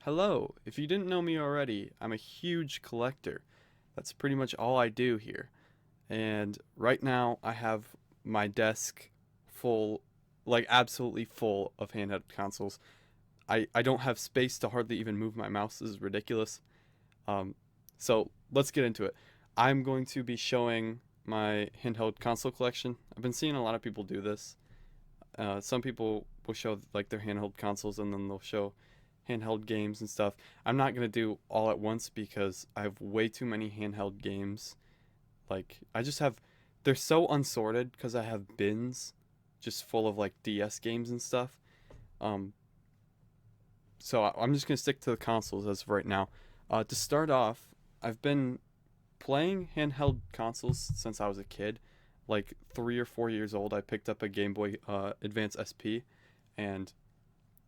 Hello, if you didn't know me already, I'm a huge collector. That's pretty much all I do here. And right now, I have my desk full, like absolutely full of handheld consoles. I don't have space to hardly even move my mouse. This is ridiculous. Um, so let's get into it. I'm going to be showing my handheld console collection. I've been seeing a lot of people do this. Some people will show like their handheld consoles and then they'll show handheld games and stuff. I'm not gonna do all at once because I have way too many handheld games. Like I just have, they're so unsorted because I have bins just full of like DS games and stuff. Um, I'm just gonna stick to the consoles as of right now. To start off, I've been playing handheld consoles since I was a kid. Like 3 or 4 years old, I picked up a Game Boy Advance SP, and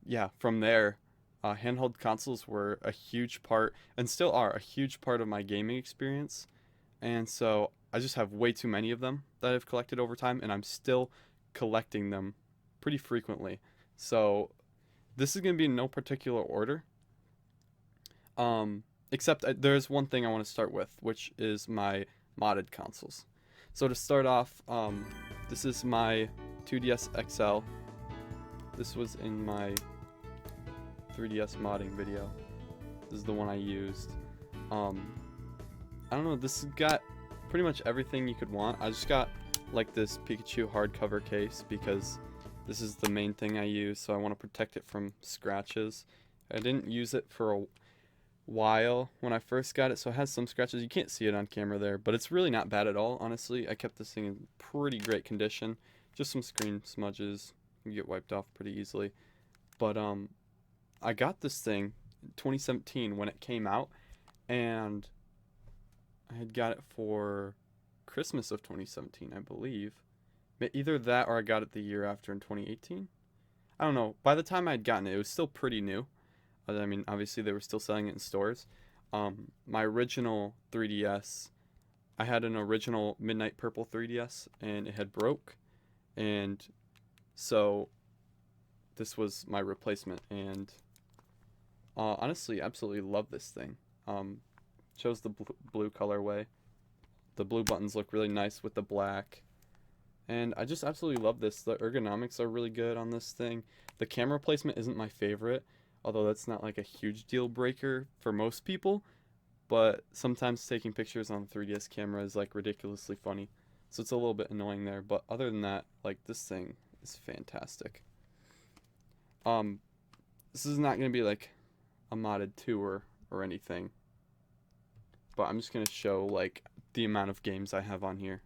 yeah, from there, handheld consoles were a huge part, and still are a huge part of my gaming experience. And so I just have way too many of them that I've collected over time, and I'm still collecting them pretty frequently. So this is going to be in no particular order. Except there's one thing I want to start with, which is my modded consoles. So to start off, this is my 2DS XL. This was in my 3DS modding video. This is the one I used. Um, I don't know, this has got pretty much everything you could want. I just got like this Pikachu hardcover case because this is the main thing I use, so I want to protect it from scratches. I didn't use it for a while when I first got it, so it has some scratches. You can't see it on camera there, but it's really not bad at all, honestly. I kept this thing in pretty great condition. Just some screen smudges. You get wiped off pretty easily. But I got this thing in 2017 when it came out, and I had got it for Christmas of 2017, I believe. Either that or I got it the year after in 2018. I don't know. By the time I had gotten it, it was still pretty new. I mean, obviously they were still selling it in stores. My original 3DS, I had an original Midnight Purple 3DS, and it had broke, and so this was my replacement. And honestly, absolutely love this thing. Chose the blue colorway. The blue buttons look really nice with the black. And I just absolutely love this. The ergonomics are really good on this thing. The camera placement isn't my favorite, although that's not like a huge deal breaker for most people. But sometimes taking pictures on the 3DS camera is like ridiculously funny. So it's a little bit annoying there. But other than that, like this thing is fantastic. Um, this is not going to be like a modded tour or anything. But I'm just going to show like the amount of games I have on here.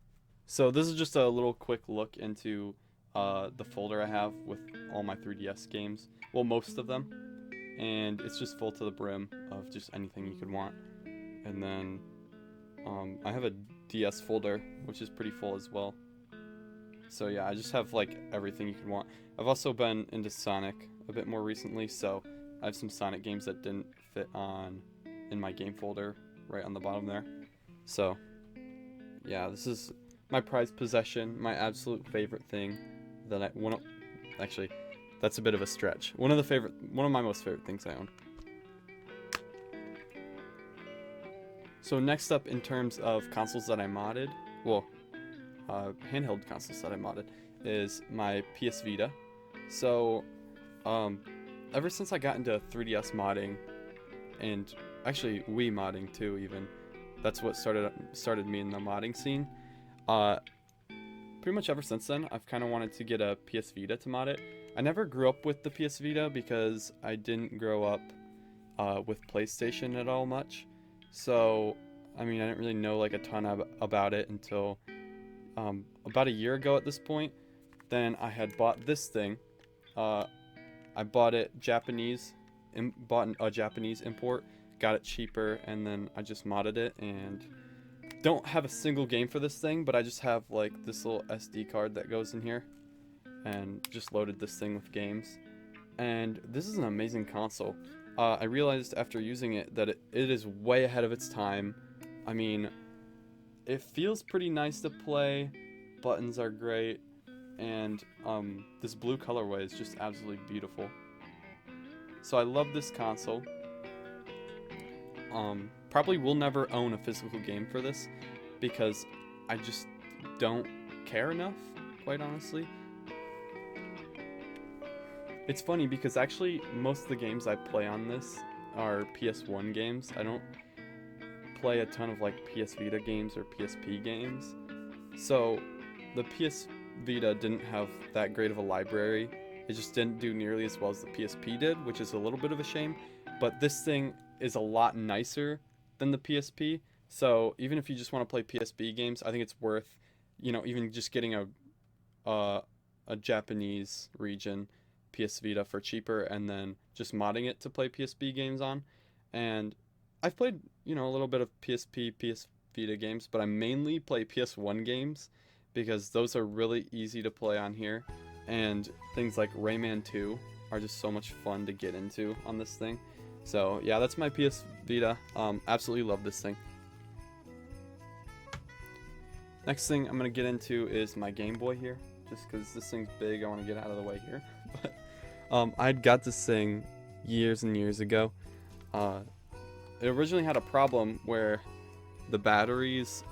So this is just a little quick look into the folder I have with all my 3DS games. Well, most of them. And it's just full to the brim of just anything you could want. And then I have a DS folder, which is pretty full as well. So yeah, I just have like everything you could want. I've also been into Sonic a bit more recently, so I have some Sonic games that didn't fit on in my game folder right on the bottom there. So yeah, this is my prized possession, my absolute favorite thing that I want to, actually, that's a bit of a stretch. One of my most favorite things I own. So next up in terms of consoles that I modded, well, handheld consoles that I modded, is my PS Vita. So, ever since I got into 3DS modding, and actually Wii modding too, even, that's what started me in the modding scene. Uh, Pretty much ever since then, I've kind of wanted to get a PS Vita to mod it. I never grew up with the PS Vita because I didn't grow up with PlayStation at all much. So, I mean, I didn't really know like a ton about it until about a year ago at this point. Then I had bought this thing. I bought it Japanese, bought a Japanese import, got it cheaper, and then I just modded it and don't have a single game for this thing, but I just have like this little SD card that goes in here and just loaded this thing with games. And this is an amazing console. I realized after using it that it is way ahead of its time. I mean, it feels pretty nice to play, buttons are great, and this blue colorway is just absolutely beautiful. So I love this console. probably will never own a physical game for this because I just don't care enough, quite honestly. It's funny because actually most of the games I play on this are PS1 games. I don't play a ton of like PS Vita games or PSP games. So the PS Vita didn't have that great of a library. It just didn't do nearly as well as the PSP did, which is a little bit of a shame. But this thing is a lot nicer than the PSP. So even if you just want to play PSP games, I think it's worth, even just getting a Japanese region PS Vita for cheaper and then just modding it to play PSP games on. And I've played, a little bit of PSP, PS Vita games, but I mainly play PS1 games because those are really easy to play on here. And things like Rayman 2 are just so much fun to get into on this thing. So yeah, that's my PS Vita. Absolutely love this thing. Next thing I'm going to get into is my Game Boy here. Just because this thing's big, I want to get out of the way here. But I'd got this thing years and years ago. It originally had a problem where the batteries,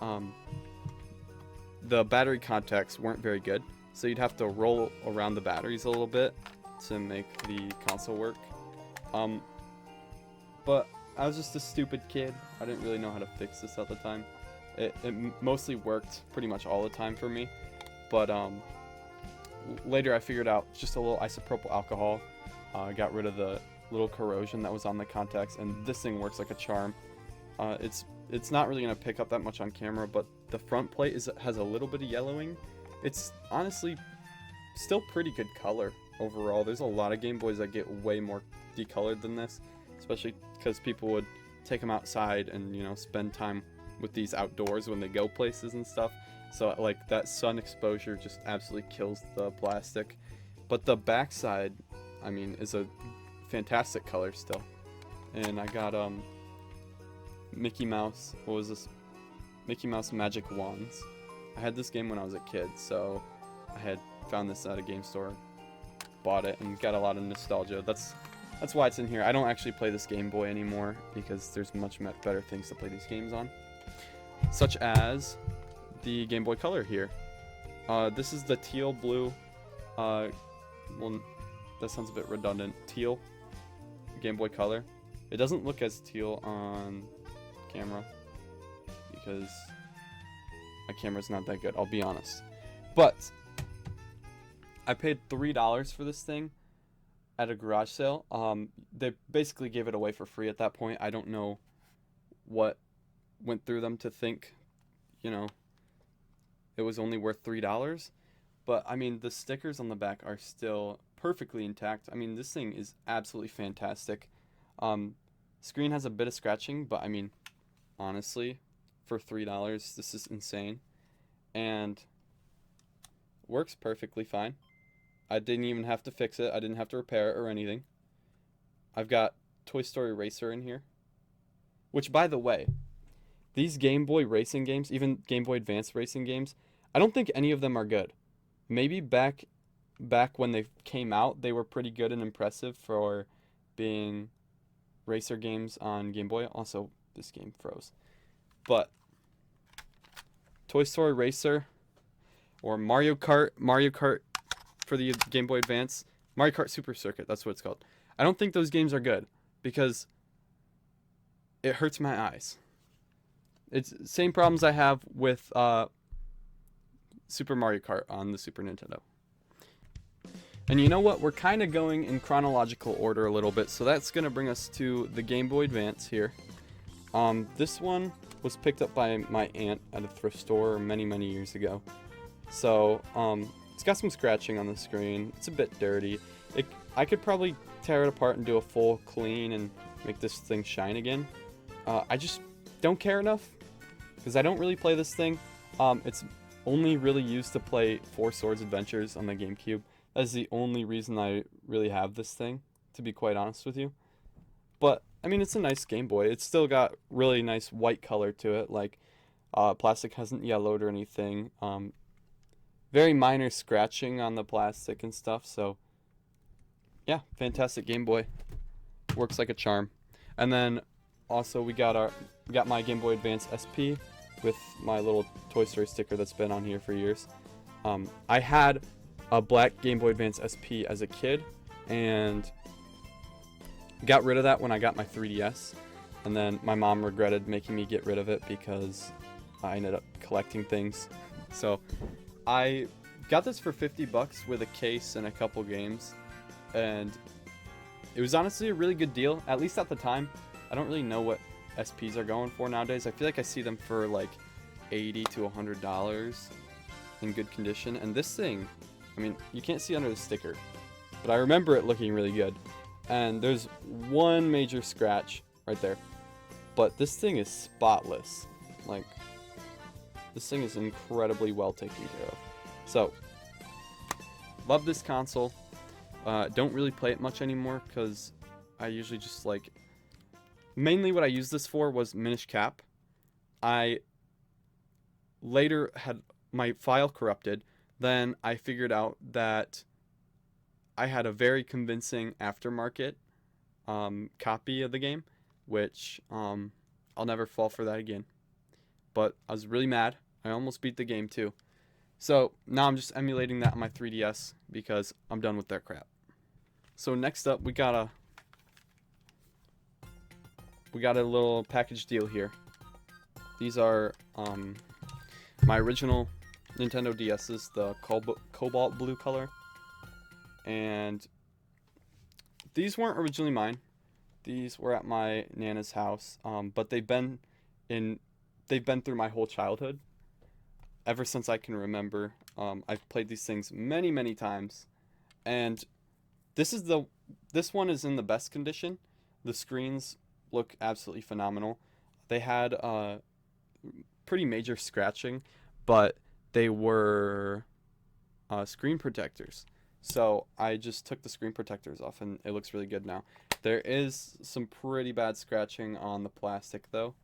the battery contacts weren't very good. So you'd have to roll around the batteries a little bit to make the console work. But I was just a stupid kid. I didn't really know how to fix this at the time. It mostly worked pretty much all the time for me. But later I figured out just a little isopropyl alcohol. Got rid of the little corrosion that was on the contacts, and this thing works like a charm. It's not really going to pick up that much on camera, but the front plate has a little bit of yellowing. It's honestly still pretty good color overall. There's a lot of Game Boys that get way more decolored than this, especially because people would take them outside and, spend time with these outdoors when they go places and stuff. So like that sun exposure just absolutely kills the plastic. But the backside, is a fantastic color still. And I got Mickey Mouse. What was this? Mickey Mouse Magic Wands. I had this game when I was a kid, so I had found this at a game store, bought it, and got a lot of nostalgia. That's why it's in here. I don't actually play this Game Boy anymore because there's much better things to play these games on, such as the Game Boy Color here. This is the teal blue. Well, that sounds a bit redundant. Teal Game Boy Color. It doesn't look as teal on camera because my camera's not that good, I'll be honest. But I paid $3 for this thing at a garage sale. They basically gave it away for free at that point. I don't know what went through them to think, it was only worth $3. But the stickers on the back are still perfectly intact. This thing is absolutely fantastic. Screen has a bit of scratching, but honestly, for $3, this is insane. And works perfectly fine. I didn't even have to fix it. I didn't have to repair it or anything. I've got Toy Story Racer in here. Which, by the way, these Game Boy racing games, even Game Boy Advance racing games, I don't think any of them are good. Maybe back when they came out, they were pretty good and impressive for being racer games on Game Boy. Also, this game froze. But Toy Story Racer or Mario Kart for the Game Boy Advance, Mario Kart Super Circuit, that's what it's called. I don't think those games are good because it hurts my eyes. It's the same problems I have with Super Mario Kart on the Super Nintendo. And you know what? We're kind of going in chronological order a little bit, so that's going to bring us to the Game Boy Advance here. This one was picked up by my aunt at a thrift store many, many years ago. So, it's got some scratching on the screen. It's a bit dirty. I could probably tear it apart and do a full clean and make this thing shine again. I just don't care enough because I don't really play this thing. It's only really used to play Four Swords Adventures on the GameCube. That's the only reason I really have this thing, to be quite honest with you. But, it's a nice Game Boy. It's still got really nice white color to it. Like, plastic hasn't yellowed or anything. Very minor scratching on the plastic and stuff. So, yeah, fantastic Game Boy. Works like a charm. And then Also, we got my Game Boy Advance SP with my little Toy Story sticker that's been on here for years. I had a black Game Boy Advance SP as a kid, and got rid of that when I got my 3DS. And then my mom regretted making me get rid of it because I ended up collecting things. So I got this for $50 with a case and a couple games, and it was honestly a really good deal, at least at the time. I don't really know what SPs are going for nowadays. I feel like I see them for like $80 to $100 in good condition. And this thing, I mean, you can't see under the sticker, but I remember it looking really good. And there's one major scratch right there, but this thing is spotless. Like, this thing is incredibly well taken care of. So, love this console. Don't really play it much anymore because I usually just like, mainly what I used this for was Minish Cap. I later had my file corrupted. Then I figured out that I had a very convincing aftermarket copy of the game, which I'll never fall for that again. But I was really mad. I almost beat the game too. So now I'm just emulating that on my 3DS because I'm done with that crap. So next up, we got a little package deal here. These are my original Nintendo DS's, the cobalt blue color. And these weren't originally mine. These were at my Nana's house, but they've been through my whole childhood. Ever since I can remember, I've played these things many, many times, and this one is in the best condition. The screens look absolutely phenomenal. They had pretty major scratching, but they were screen protectors. So I just took the screen protectors off, and it looks really good now. There is some pretty bad scratching on the plastic, though.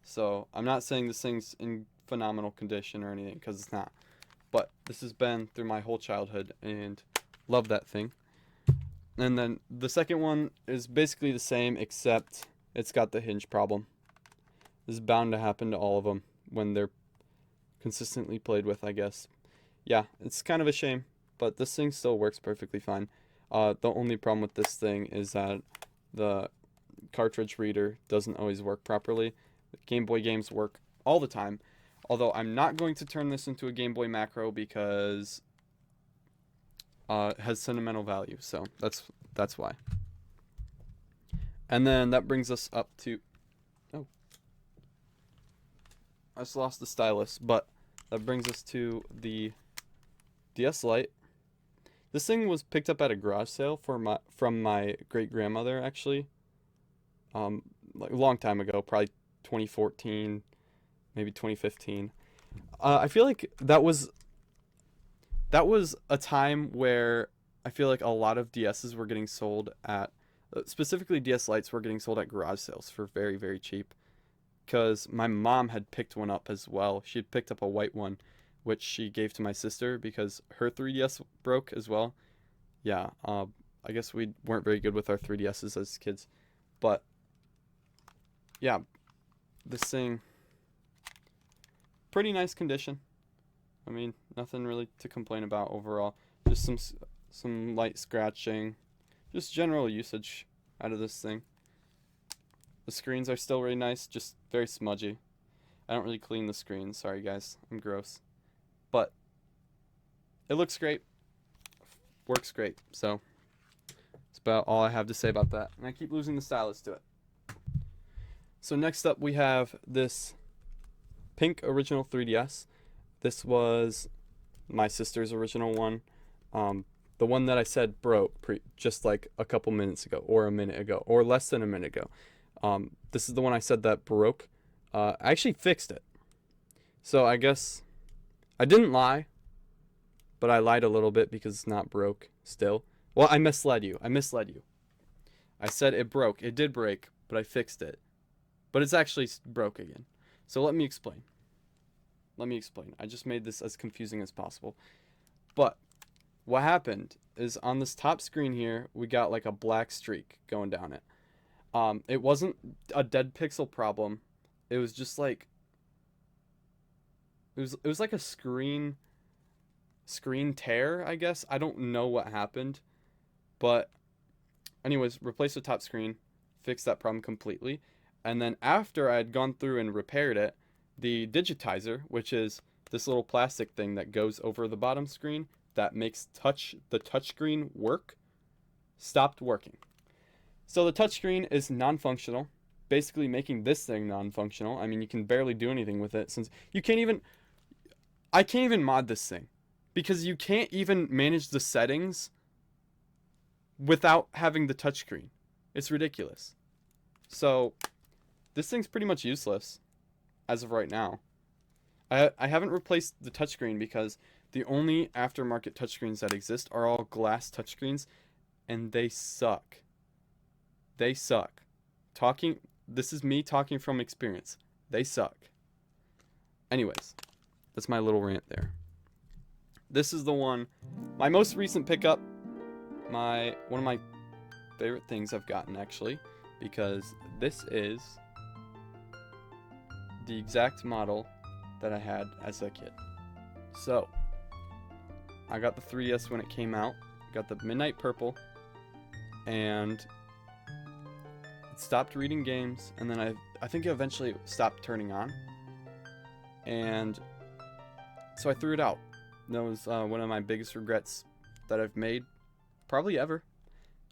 So I'm not saying this thing's in phenomenal condition or anything, because it's not. But this has been through my whole childhood, and love that thing. And then the second one is basically the same, except it's got the hinge problem. This is bound to happen to all of them when they're consistently played with, I guess. Yeah, it's kind of a shame, but this thing still works perfectly fine. The only problem with this thing is that the cartridge reader doesn't always work properly. Game Boy games work all the time, although I'm not going to turn this into a Game Boy macro because it has sentimental value, so that's why. And then that brings us up to, oh, I just lost the stylus, but that brings us to the DS Lite. This thing was picked up at a garage sale from my great grandmother, actually. Like a long time ago, probably 2014, maybe 2015. I feel like that was a time where I feel like a lot of DSs were getting sold at, specifically DS Lites were getting sold at garage sales for very, very cheap. Because my mom had picked one up as well. She had picked up a white one, which she gave to my sister because her 3DS broke as well. Yeah, I guess we weren't very good with our 3DSs as kids. But, yeah, this thing, pretty nice condition. I mean, nothing really to complain about overall. Just some light scratching, just general usage out of this thing. The screens are still really nice, just very smudgy. I don't really clean the screens, sorry guys, I'm gross. But it looks great, works great, so that's about all I have to say about that. And I keep losing the stylus to it. So next up we have this pink original 3DS. This was my sister's original one. The one that I said broke just like a couple minutes ago, or a minute ago, or less than a minute ago. This is the one I said that broke. I actually fixed it. So I guess I didn't lie, but I lied a little bit because it's not broke still. Well, I misled you. I said it broke. It did break, but I fixed it. But it's actually broke again. So let me explain. I just made this as confusing as possible. But what happened is on this top screen here, we got like a black streak going down it. It wasn't a dead pixel problem. It was just like it was like a screen tear, I guess. I don't know what happened, but anyways, replaced the top screen, fixed that problem completely, and then after I had gone through and repaired it, the digitizer, which is this little plastic thing that goes over the bottom screen that makes the touchscreen work, stopped working. So the touchscreen is non-functional, basically making this thing non-functional. I mean, you can barely do anything with it since you can't even. I can't even mod this thing because you can't even manage the settings without having the touchscreen. It's ridiculous. So this thing's pretty much useless as of right now. I haven't replaced the touchscreen because the only aftermarket touchscreens that exist are all glass touchscreens, and they suck. They suck. This is me talking from experience. They suck. Anyways, that's my little rant there. This is the one, my most recent pickup, one of my favorite things I've gotten actually, because this is the exact model that I had as a kid. So, I got the 3DS when it came out, got the Midnight Purple, and it stopped reading games, and then I think it eventually stopped turning on, and so I threw it out. That was one of my biggest regrets that I've made, probably ever.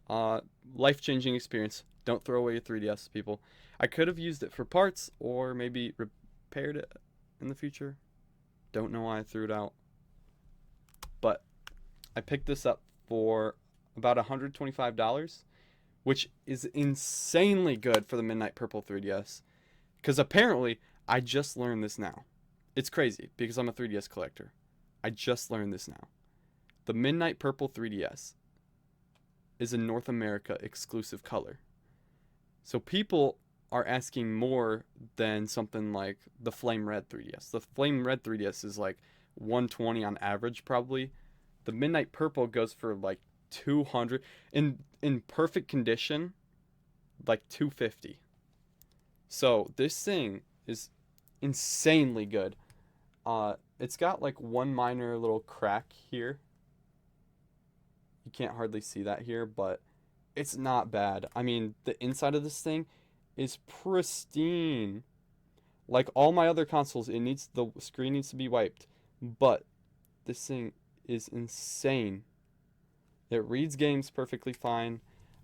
Life-changing experience. Don't throw away your 3DS, people. I could have used it for parts, or maybe repaired it in the future. Don't know why I threw it out. But I picked this up for about $125, which is insanely good for the Midnight Purple 3DS. Because apparently, I just learned this now. It's crazy, because I'm a 3DS collector. I just learned this now. The Midnight Purple 3DS is a North America exclusive color. So people are asking more than something like the Flame Red 3DS. The Flame Red 3DS is like 120 on average probably. The Midnight Purple goes for like 200 in perfect condition, like 250. So this thing is insanely good. It's got like one minor little crack here. You can't hardly see that here, but it's not bad. I mean, the inside of this thing is pristine. Like all my other consoles, the screen needs to be wiped, but this thing is insane. It reads games perfectly fine.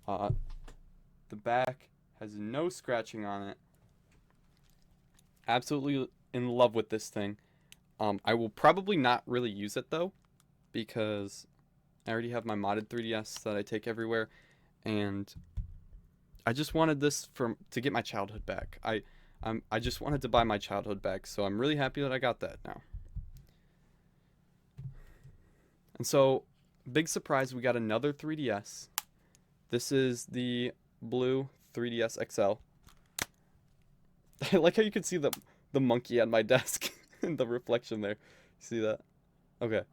The back has no scratching on it. Absolutely in love with this thing. I will probably not really use it though, because I already have my modded 3DS that I take everywhere, and I just wanted this to get my childhood back. I just wanted to buy my childhood back, so I'm really happy that I got that now. And so, big surprise, we got another 3DS. This is the blue 3DS XL. I like how you can see the monkey on my desk in the reflection there. See that? Okay.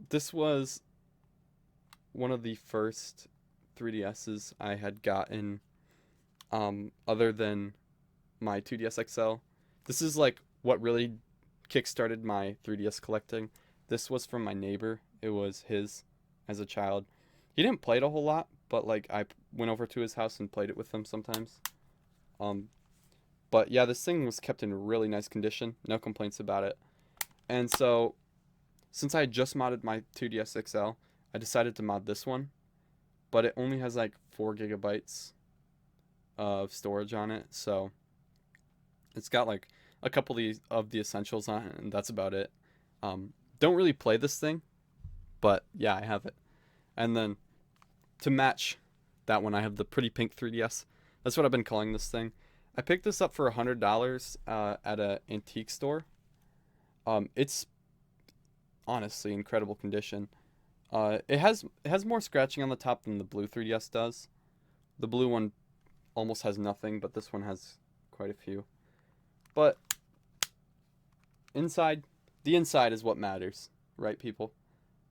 This was one of the first 3DSs I had gotten, other than my 2DS XL. This is like what really kickstarted my 3DS collecting. This was from my neighbor. It was his as a child. He didn't play it a whole lot, but like I went over to his house and played it with him sometimes. But yeah, this thing was kept in really nice condition. No complaints about it. And so, since I had just modded my 2DS XL, I decided to mod this one. But it only has like 4 gigabytes of storage on it. So, it's got like a couple of the essentials on it, and that's about it. Don't really play this thing, but yeah, I have it. And then, to match that one, I have the pretty pink 3DS. That's what I've been calling this thing. I picked this up for $100 at an antique store. It's honestly incredible condition. It has more scratching on the top than the blue 3DS does. The blue one almost has nothing, but this one has quite a few. But the inside is what matters, right, people?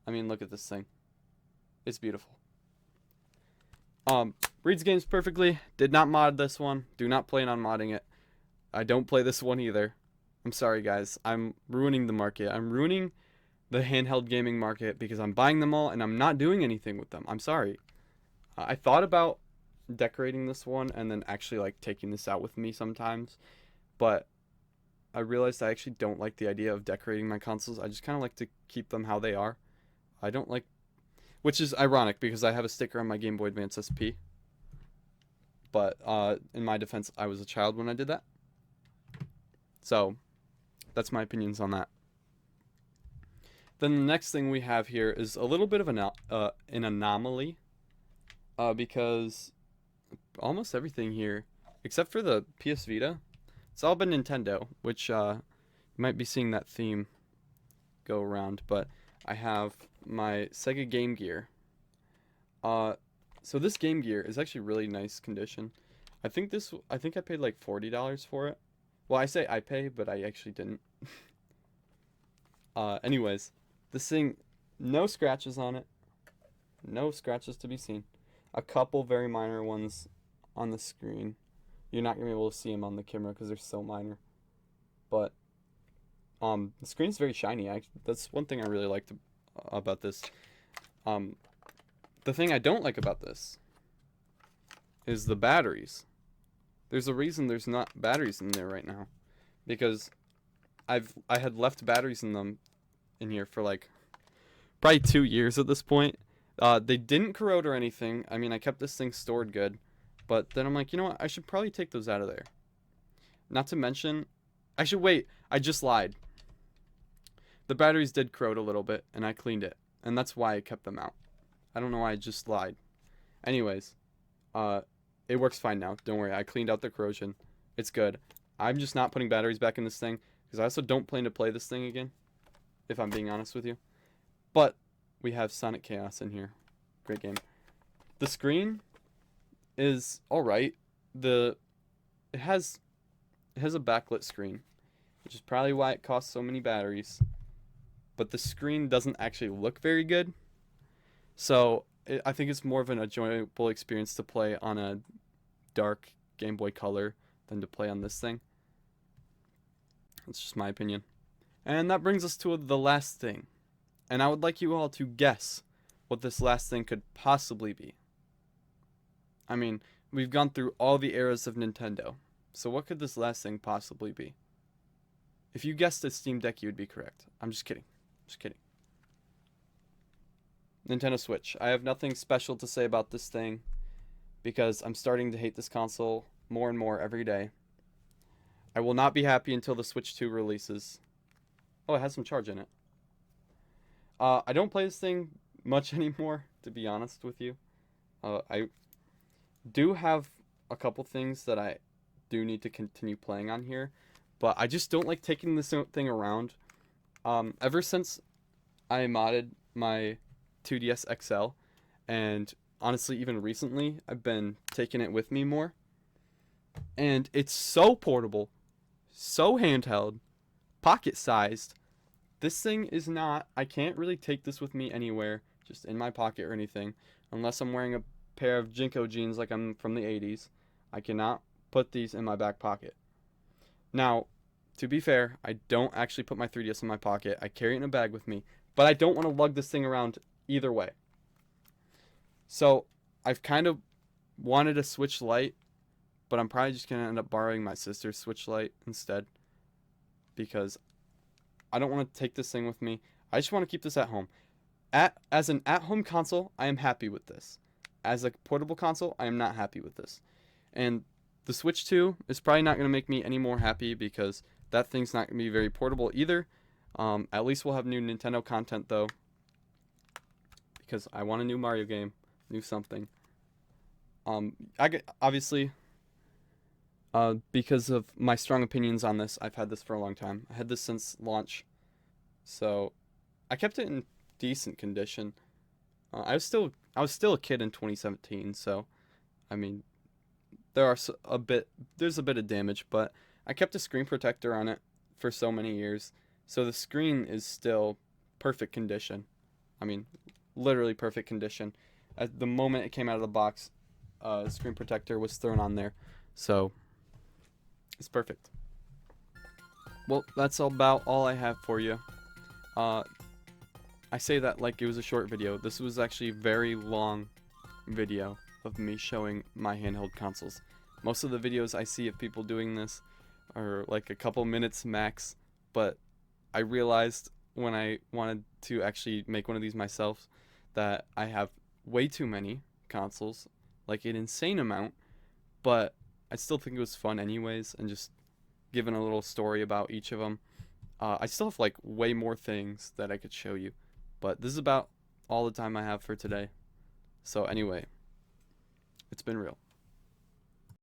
I mean, look at this thing. It's beautiful. Reads games perfectly. Did not mod this one. Do not plan on modding it. I don't play this one either. I'm sorry, guys. I'm ruining the market. I'm ruining the handheld gaming market because I'm buying them all and I'm not doing anything with them. I'm sorry. I thought about decorating this one and then actually like taking this out with me sometimes, but I realized I actually don't like the idea of decorating my consoles. I just kind of like to keep them how they are. I don't like, which is ironic because I have a sticker on my Game Boy Advance SP. But in my defense, I was a child when I did that. So that's my opinions on that. Then the next thing we have here is a little bit of an anomaly, because almost everything here, except for the PS Vita, it's all been Nintendo, which you might be seeing that theme go around. But I have my Sega Game Gear. So this Game Gear is actually really nice condition. I think I paid like $40 for it. Well, I say I pay, but I actually didn't. Anyways, this thing, no scratches on it. No scratches to be seen. A couple very minor ones on the screen. You're not going to be able to see them on the camera because they're so minor. But the screen's very shiny. That's one thing I really liked about this. The thing I don't like about this is the batteries. There's a reason there's not batteries in there right now, because I had left batteries in here for like probably 2 years at this point. They didn't corrode or anything. I mean, I kept this thing stored good, but then I'm like, you know what? I should probably take those out of there. Not to mention, actually, wait, I just lied. The batteries did corrode a little bit, and I cleaned it, and that's why I kept them out. I don't know why I just lied. Anyways, it works fine now. Don't worry. I cleaned out the corrosion. It's good. I'm just not putting batteries back in this thing because I also don't plan to play this thing again, if I'm being honest with you. But we have Sonic Chaos in here. Great game. The screen is alright. It has a backlit screen, which is probably why it costs so many batteries. But the screen doesn't actually look very good. So I think it's more of an enjoyable experience to play on a dark Game Boy Color than to play on this thing. That's just my opinion. And that brings us to the last thing. And I would like you all to guess what this last thing could possibly be. I mean, we've gone through all the eras of Nintendo. So what could this last thing possibly be? If you guessed a Steam Deck, you would be correct. I'm just kidding. Just kidding. Nintendo Switch. I have nothing special to say about this thing because I'm starting to hate this console more and more every day. I will not be happy until the Switch 2 releases. Oh, it has some charge in it. I don't play this thing much anymore, to be honest with you. I do have a couple things that I do need to continue playing on here, but I just don't like taking this thing around. Ever since I modded my 2DS XL, and honestly even recently I've been taking it with me more, and it's so portable, so handheld, pocket sized. This thing is not, I can't really take this with me anywhere, just in my pocket or anything, unless I'm wearing a pair of Jinko jeans like I'm from the 80s. I cannot put these in my back pocket. Now, to be fair, I don't actually put my 3DS in my pocket. I carry it in a bag with me, but I don't want to lug this thing around either way. So I've kind of wanted a Switch Lite, but I'm probably just going to end up borrowing my sister's Switch Lite instead, because I don't want to take this thing with me. I just want to keep this at home. As an at-home console, I am happy with this. As a portable console, I am not happy with this. And the Switch 2 is probably not going to make me any more happy because that thing's not going to be very portable either. At least we'll have new Nintendo content though, because I want a new Mario game, new something. Obviously, because of my strong opinions on this, I've had this for a long time. I had this since launch, so I kept it in decent condition. I was still a kid in 2017, so I mean, there's a bit of damage, but I kept a screen protector on it for so many years, so the screen is still perfect condition. I mean, literally perfect condition. At the moment it came out of the box, screen protector was thrown on there, so it's perfect. Well, that's about all I have for you. I say that like it was a short video. This was actually a very long video of me showing my handheld consoles. Most of the videos I see of people doing this are like a couple minutes max, but I realized when I wanted to actually make one of these myself that I have way too many consoles, like an insane amount, but I still think it was fun anyways, and just giving a little story about each of them. I still have like way more things that I could show you, but this is about all the time I have for today. So anyway, it's been real.